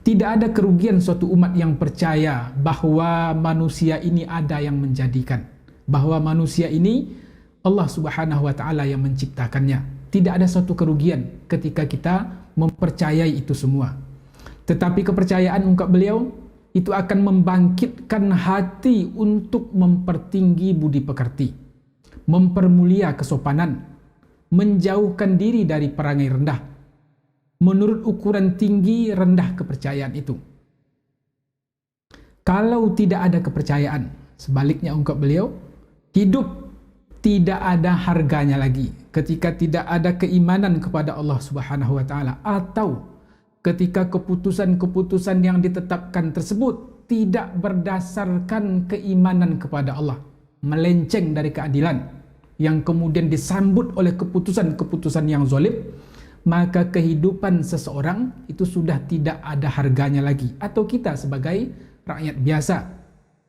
Tidak ada kerugian suatu umat yang percaya bahwa manusia ini ada yang menjadikan, bahwa manusia ini Allah Subhanahu wa Ta'ala yang menciptakannya. Tidak ada suatu kerugian ketika kita mempercayai itu semua. Tetapi kepercayaan, ungkap beliau, itu akan membangkitkan hati untuk mempertinggi budi pekerti, mempermulia kesopanan, menjauhkan diri dari perangai rendah. Menurut ukuran tinggi rendah kepercayaan itu. Kalau tidak ada kepercayaan, sebaliknya, ungkap beliau, hidup tidak ada harganya lagi ketika tidak ada keimanan kepada Allah Subhanahu wa Ta'ala, atau ketika keputusan-keputusan yang ditetapkan tersebut tidak berdasarkan keimanan kepada Allah, melenceng dari keadilan, yang kemudian disambut oleh keputusan-keputusan yang zalim, maka kehidupan seseorang itu sudah tidak ada harganya lagi. Atau kita sebagai rakyat biasa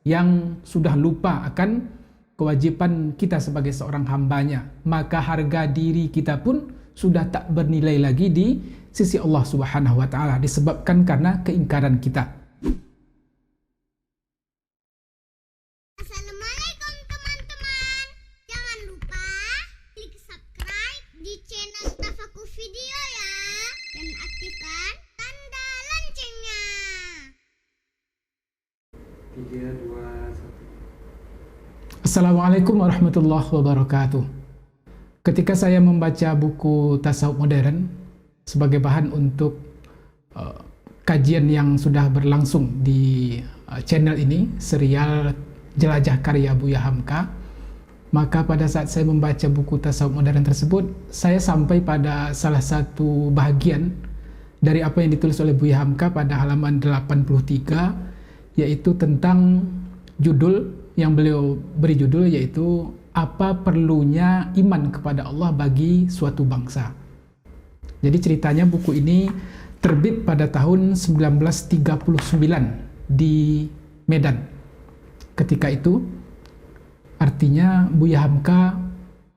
yang sudah lupa akan kewajiban kita sebagai seorang hambanya, maka harga diri kita pun sudah tak bernilai lagi di sisi Allah Subhanahu wa Ta'ala, disebabkan karena keingkaran kita. Assalamualaikum teman-teman. Jangan lupa klik subscribe di channel Tafakur Video ya, dan aktifkan tanda loncengnya. 3, 2, 1. Assalamualaikum warahmatullahi wabarakatuh. Ketika saya membaca buku tasawuf modern sebagai bahan untuk kajian yang sudah berlangsung di channel ini, serial Jelajah Karya Buya Hamka, maka pada saat saya membaca buku tasawuf modern tersebut, saya sampai pada salah satu bahagian dari apa yang ditulis oleh Buya Hamka pada halaman 83, yaitu tentang judul yang beliau beri judul, yaitu apa perlunya iman kepada Allah bagi suatu bangsa. Jadi ceritanya buku ini terbit pada tahun 1939 di Medan. Ketika itu artinya Buya Hamka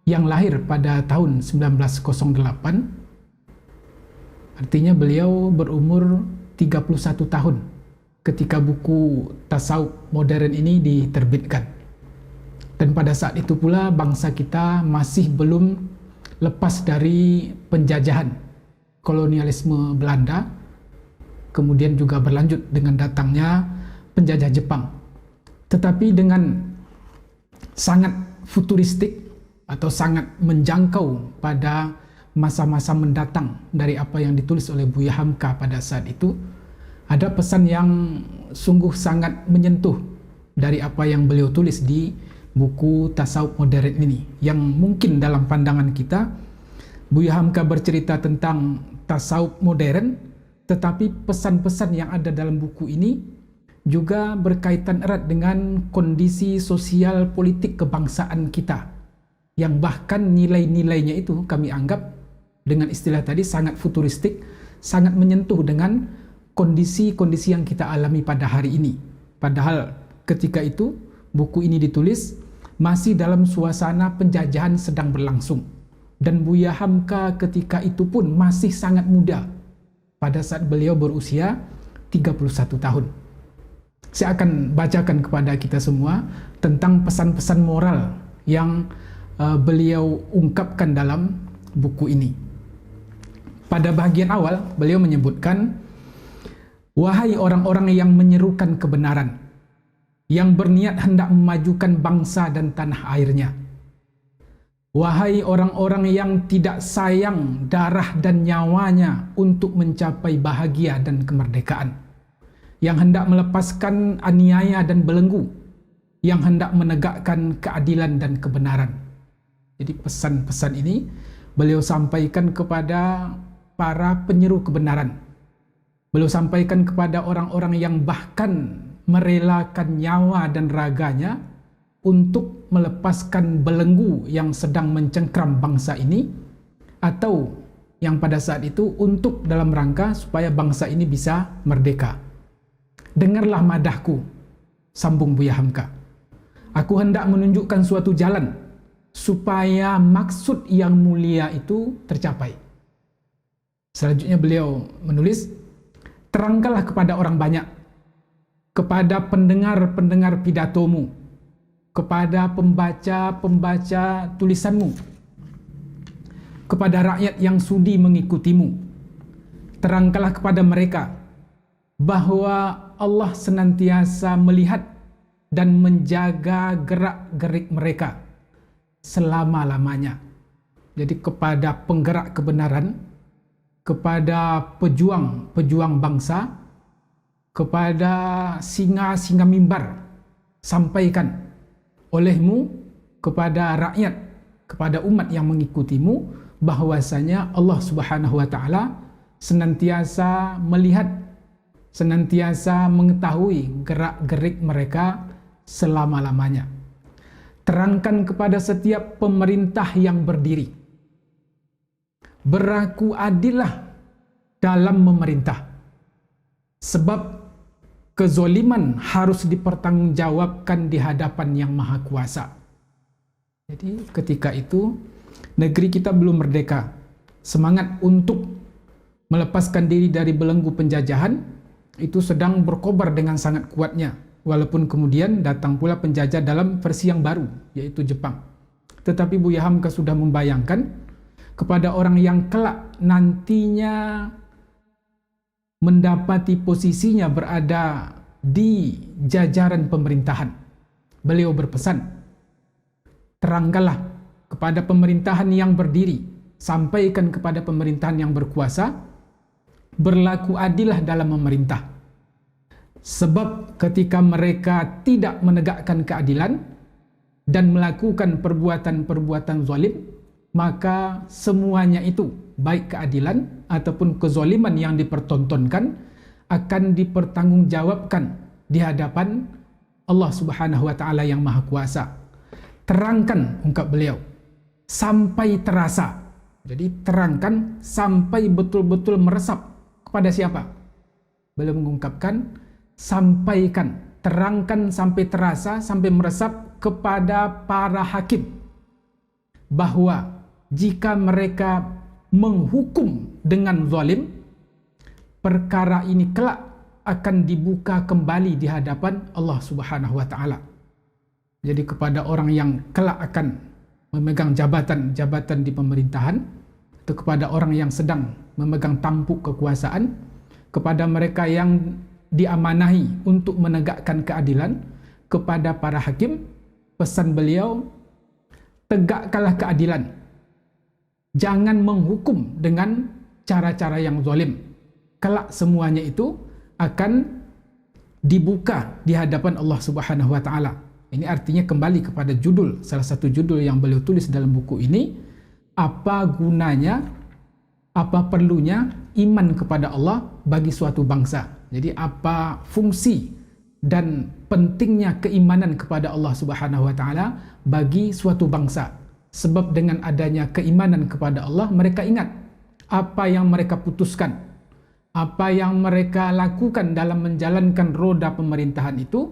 yang lahir pada tahun 1908, artinya beliau berumur 31 tahun ketika buku tasawuf modern ini diterbitkan. Dan pada saat itu pula bangsa kita masih belum lepas dari penjajahan kolonialisme Belanda, kemudian juga berlanjut dengan datangnya penjajah Jepang. Tetapi dengan sangat futuristik atau sangat menjangkau pada masa-masa mendatang dari apa yang ditulis oleh Buya Hamka pada saat itu, ada pesan yang sungguh sangat menyentuh dari apa yang beliau tulis di buku tasawuf modern ini, yang mungkin dalam pandangan kita Buya Hamka bercerita tentang tasawuf modern, tetapi pesan-pesan yang ada dalam buku ini juga berkaitan erat dengan kondisi sosial politik kebangsaan kita, yang bahkan nilai-nilainya itu kami anggap dengan istilah tadi sangat futuristik, sangat menyentuh dengan kondisi-kondisi yang kita alami pada hari ini. Padahal ketika itu buku ini ditulis masih dalam suasana penjajahan sedang berlangsung, dan Buya Hamka ketika itu pun masih sangat muda pada saat beliau berusia 31 tahun. Saya akan bacakan kepada kita semua tentang pesan-pesan moral yang beliau ungkapkan dalam buku ini. Pada bagian awal beliau menyebutkan, "Wahai orang-orang yang menyerukan kebenaran, yang berniat hendak memajukan bangsa dan tanah airnya. Wahai orang-orang yang tidak sayang darah dan nyawanya untuk mencapai bahagia dan kemerdekaan, yang hendak melepaskan aniaya dan belenggu, yang hendak menegakkan keadilan dan kebenaran." Jadi pesan-pesan ini beliau sampaikan kepada para penyeru kebenaran. Beliau sampaikan kepada orang-orang yang bahkan merelakan nyawa dan raganya untuk melepaskan belenggu yang sedang mencengkram bangsa ini, atau yang pada saat itu untuk dalam rangka supaya bangsa ini bisa merdeka. "Dengarlah madahku," sambung Buya Hamka. "Aku hendak menunjukkan suatu jalan supaya maksud yang mulia itu tercapai." Selanjutnya beliau menulis, Terangkanlah kepada orang banyak, kepada pendengar-pendengar pidatomu, kepada pembaca-pembaca tulisanmu, kepada rakyat yang sudi mengikutimu. Terangkanlah kepada mereka bahwa Allah senantiasa melihat dan menjaga gerak-gerik mereka selama-lamanya. Jadi kepada penggerak kebenaran, kepada pejuang-pejuang bangsa, kepada singa-singa mimbar, sampaikan olehmu kepada rakyat, kepada umat yang mengikutimu, bahwasanya Allah Subhanahu wa taala senantiasa melihat, senantiasa mengetahui gerak-gerik mereka selama-lamanya. Terangkan kepada setiap pemerintah yang berdiri, berlaku adillah dalam memerintah, sebab kezoliman harus dipertanggungjawabkan di hadapan Yang Maha Kuasa. Jadi ketika itu negeri kita belum merdeka. Semangat untuk melepaskan diri dari belenggu penjajahan itu sedang berkobar dengan sangat kuatnya. Walaupun kemudian datang pula penjajah dalam versi yang baru, yaitu Jepang. Tetapi Buya Hamka sudah membayangkan kepada orang yang kelak nantinya mendapati posisinya berada di jajaran pemerintahan. Beliau berpesan, terangkanlah kepada pemerintahan yang berdiri, sampaikan kepada pemerintahan yang berkuasa, berlaku adillah dalam memerintah. Sebab ketika mereka tidak menegakkan keadilan dan melakukan perbuatan-perbuatan zalim, maka semuanya itu, baik keadilan ataupun kezaliman yang dipertontonkan, akan dipertanggungjawabkan di hadapan Allah Subhanahu wa taala yang Maha Kuasa. Terangkan, ungkap beliau, sampai terasa. Jadi terangkan sampai betul-betul meresap kepada siapa? Beliau mengungkapkan, sampaikan, terangkan sampai terasa, sampai meresap kepada para hakim, bahwa jika mereka menghukum dengan zalim, perkara ini kelak akan dibuka kembali di hadapan Allah Subhanahu wa taala. Jadi kepada orang yang kelak akan memegang jabatan-jabatan di pemerintahan, atau kepada orang yang sedang memegang tampuk kekuasaan, kepada mereka yang diamanahi untuk menegakkan keadilan, kepada para hakim, pesan beliau, tegakkanlah keadilan. Jangan menghukum dengan cara-cara yang zalim. Kelak semuanya itu akan dibuka di hadapan Allah Subhanahu wa taala. Ini artinya kembali kepada judul, salah satu judul yang beliau tulis dalam buku ini, apa gunanya, apa perlunya iman kepada Allah bagi suatu bangsa. Jadi apa fungsi dan pentingnya keimanan kepada Allah Subhanahu wa taala bagi suatu bangsa. Sebab dengan adanya keimanan kepada Allah, mereka ingat apa yang mereka putuskan, apa yang mereka lakukan dalam menjalankan roda pemerintahan itu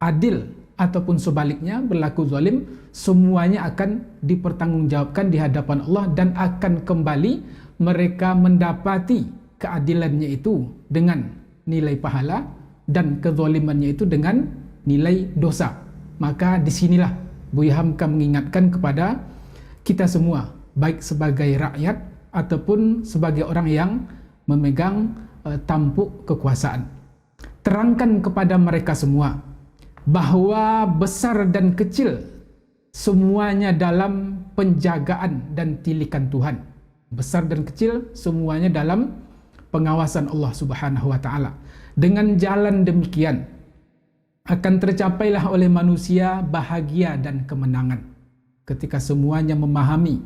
adil ataupun sebaliknya berlaku zalim, semuanya akan dipertanggungjawabkan di hadapan Allah dan akan kembali mereka mendapati keadilannya itu dengan nilai pahala dan kezalimannya itu dengan nilai dosa. Maka disinilah Buya Hamka mengingatkan kepada kita semua, baik sebagai rakyat ataupun sebagai orang yang memegang tampuk kekuasaan. Terangkan kepada mereka semua bahwa besar dan kecil semuanya dalam penjagaan dan tilikan Tuhan. Besar dan kecil semuanya dalam pengawasan Allah Subhanahu wa taala. Dengan jalan demikian akan tercapailah oleh manusia bahagia dan kemenangan. Ketika semuanya memahami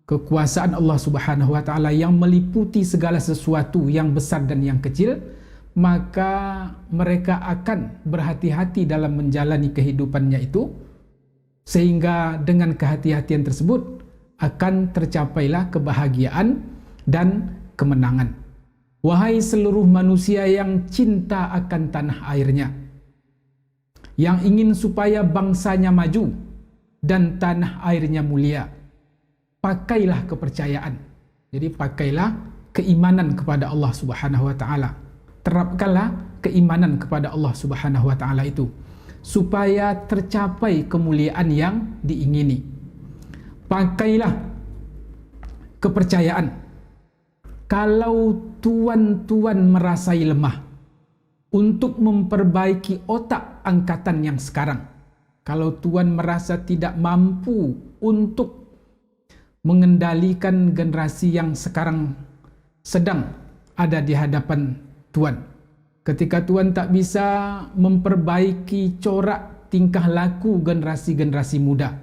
kekuasaan Allah Subhanahu wa taala yang meliputi segala sesuatu yang besar dan yang kecil, maka mereka akan berhati-hati dalam menjalani kehidupannya itu, sehingga dengan kehati-hatian tersebut akan tercapailah kebahagiaan dan kemenangan. Wahai seluruh manusia yang cinta akan tanah airnya, yang ingin supaya bangsanya maju dan tanah airnya mulia, pakailah kepercayaan. Jadi pakailah keimanan kepada Allah Subhanahu wa taala. terapkanlah keimanan kepada Allah Subhanahu wa taala itu supaya tercapai kemuliaan yang diingini. Pakailah kepercayaan. Kalau tuan-tuan merasai lemah untuk memperbaiki otak angkatan yang sekarang, kalau tuan merasa tidak mampu untuk mengendalikan generasi yang sekarang sedang ada di hadapan tuan, ketika tuan tak bisa memperbaiki corak tingkah laku generasi-generasi muda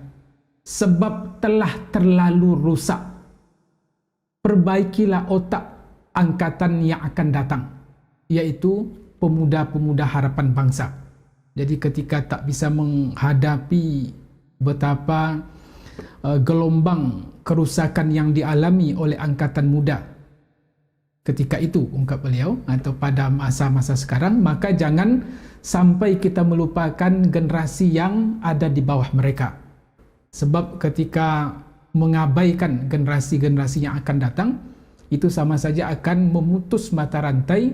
sebab telah terlalu rusak, perbaikilah otak angkatan yang akan datang, yaitu pemuda-pemuda harapan bangsa. Jadi ketika tak bisa menghadapi betapa gelombang kerusakan yang dialami oleh angkatan muda ketika itu, ungkap beliau, atau pada masa-masa sekarang, maka jangan sampai kita melupakan generasi yang ada di bawah mereka. Sebab ketika mengabaikan generasi-generasi yang akan datang, itu sama saja akan memutus mata rantai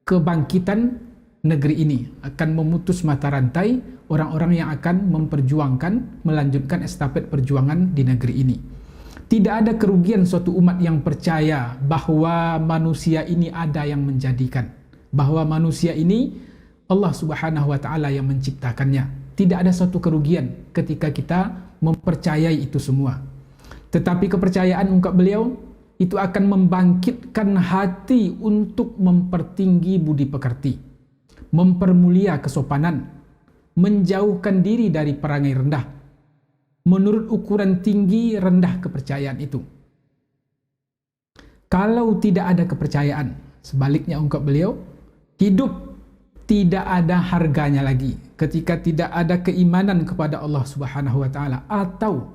kebangkitan negeri ini, akan memutus mata rantai orang-orang yang akan memperjuangkan, melanjutkan estafet perjuangan di negeri ini. Tidak ada kerugian suatu umat yang percaya bahwa manusia ini ada yang menjadikan, bahwa manusia ini Allah Subhanahu wa taala yang menciptakannya. Tidak ada suatu kerugian ketika kita mempercayai itu semua. Tetapi kepercayaan, ungkap beliau, itu akan membangkitkan hati untuk mempertinggi budi pekerti, mempermulia kesopanan, menjauhkan diri dari perangai rendah. Menurut ukuran tinggi rendah kepercayaan itu. Kalau tidak ada kepercayaan, sebaliknya, ungkap beliau, hidup tidak ada harganya lagi ketika tidak ada keimanan kepada Allah Subhanahu wa taala, atau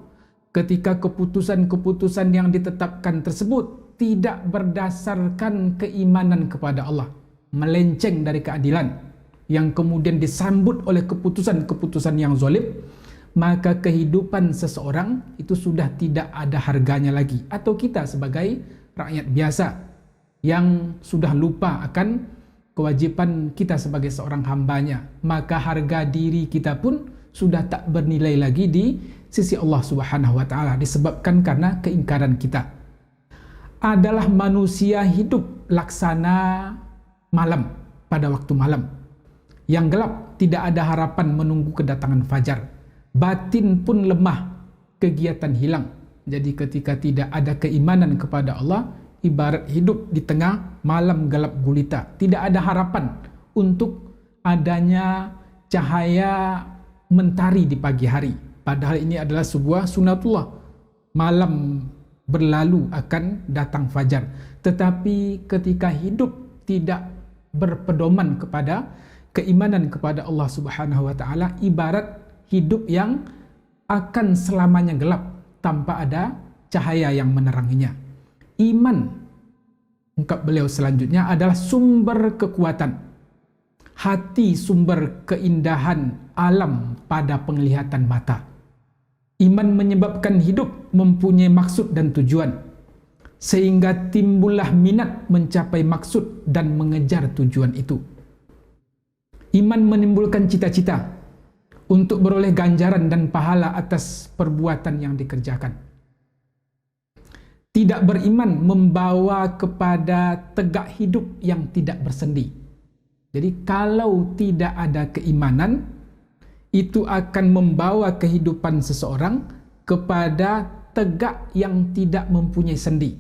ketika keputusan-keputusan yang ditetapkan tersebut tidak berdasarkan keimanan kepada Allah, melenceng dari keadilan yang kemudian disambut oleh keputusan-keputusan yang zalim, maka kehidupan seseorang itu sudah tidak ada harganya lagi. Atau kita sebagai rakyat biasa yang sudah lupa akan kewajiban kita sebagai seorang hambanya, maka harga diri kita pun sudah tak bernilai lagi di sisi Allah Subhanahu wa taala, disebabkan karena keingkaran kita. Adalah manusia hidup laksana malam pada waktu malam yang gelap, tidak ada harapan menunggu kedatangan fajar. Batin pun lemah, kegiatan hilang. Jadi ketika tidak ada keimanan kepada Allah, ibarat hidup di tengah malam gelap gulita. Tidak ada harapan untuk adanya cahaya mentari di pagi hari. Padahal ini adalah sebuah sunatullah. Malam berlalu akan datang fajar. Tetapi ketika hidup tidak berpedoman kepada keimanan kepada Allah Subhanahu wa taala, ibarat hidup yang akan selamanya gelap tanpa ada cahaya yang meneranginya. Iman, ungkap beliau selanjutnya, adalah sumber kekuatan. Hati sumber keindahan alam pada penglihatan mata. Iman menyebabkan hidup mempunyai maksud dan tujuan, sehingga timbullah minat mencapai maksud dan mengejar tujuan itu. Iman menimbulkan cita-cita untuk beroleh ganjaran dan pahala atas perbuatan yang dikerjakan. Tidak beriman membawa kepada tegak hidup yang tidak bersendi. Jadi kalau tidak ada keimanan, itu akan membawa kehidupan seseorang kepada tegak yang tidak mempunyai sendi.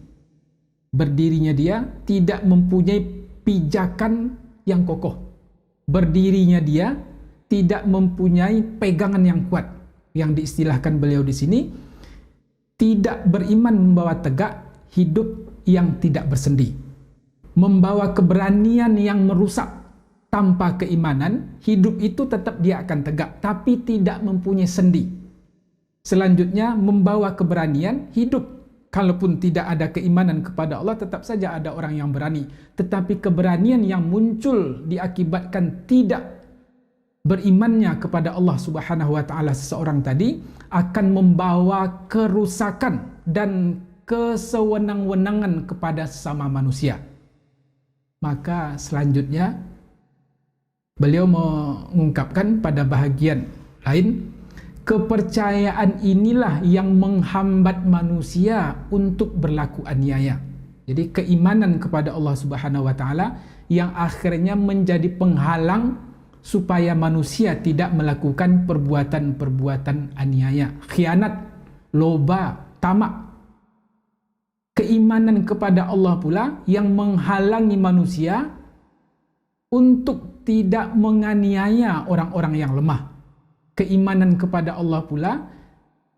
Berdirinya dia tidak mempunyai pijakan yang kokoh. Berdirinya dia tidak mempunyai pegangan yang kuat, yang diistilahkan beliau di sini, tidak beriman membawa tegak hidup yang tidak bersendi, membawa keberanian yang merusak. Tanpa keimanan, hidup itu tetap dia akan tegak, tapi tidak mempunyai sendi. Selanjutnya, membawa keberanian hidup. Kalaupun tidak ada keimanan kepada Allah, tetap saja ada orang yang berani. Tetapi keberanian yang muncul diakibatkan tidak berimannya kepada Allah Subhanahu wa taala seseorang tadi akan membawa kerusakan dan kesewenang-wenangan kepada sesama manusia. Maka selanjutnya beliau mengungkapkan pada bahagian lain, kepercayaan inilah yang menghambat manusia untuk berlaku aniaya. Jadi keimanan kepada Allah Subhanahu wa taala yang akhirnya menjadi penghalang supaya manusia tidak melakukan perbuatan-perbuatan aniaya, khianat, loba, tamak. Keimanan kepada Allah pula yang menghalangi manusia untuk tidak menganiaya orang-orang yang lemah. Keimanan kepada Allah pula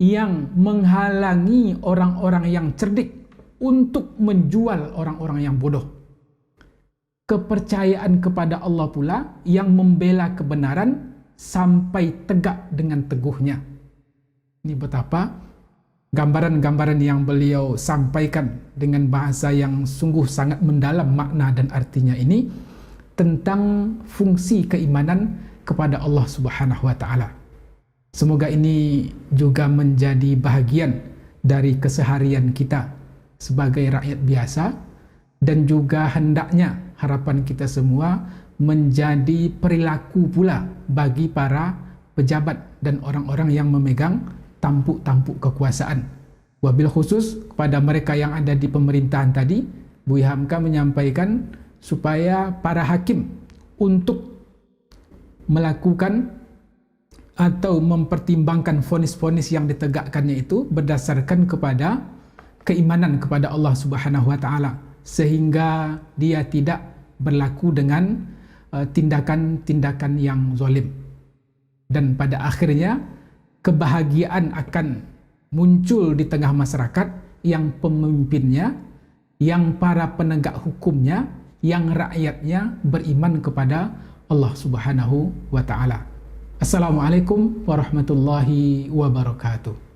yang menghalangi orang-orang yang cerdik untuk menjual orang-orang yang bodoh. Kepercayaan kepada Allah pula yang membela kebenaran sampai tegak dengan teguhnya. Ini betapa gambaran-gambaran yang beliau sampaikan dengan bahasa yang sungguh sangat mendalam makna dan artinya ini tentang fungsi keimanan kepada Allah Subhanahu wa taala. Semoga ini juga menjadi bahagian dari keseharian kita sebagai rakyat biasa, dan juga hendaknya harapan kita semua menjadi perilaku pula bagi para pejabat dan orang-orang yang memegang tampuk-tampuk kekuasaan. Wabil khusus kepada mereka yang ada di pemerintahan tadi, Buya Hamka menyampaikan supaya para hakim untuk melakukan atau mempertimbangkan vonis-vonis yang ditegakkannya itu berdasarkan kepada keimanan kepada Allah Subhanahu wa taala, sehingga dia tidak berlaku dengan tindakan-tindakan yang zalim. Dan pada akhirnya kebahagiaan akan muncul di tengah masyarakat yang pemimpinnya, yang para penegak hukumnya, yang rakyatnya beriman kepada Allah Subhanahu wa taala. Assalamualaikum warahmatullahi wabarakatuh.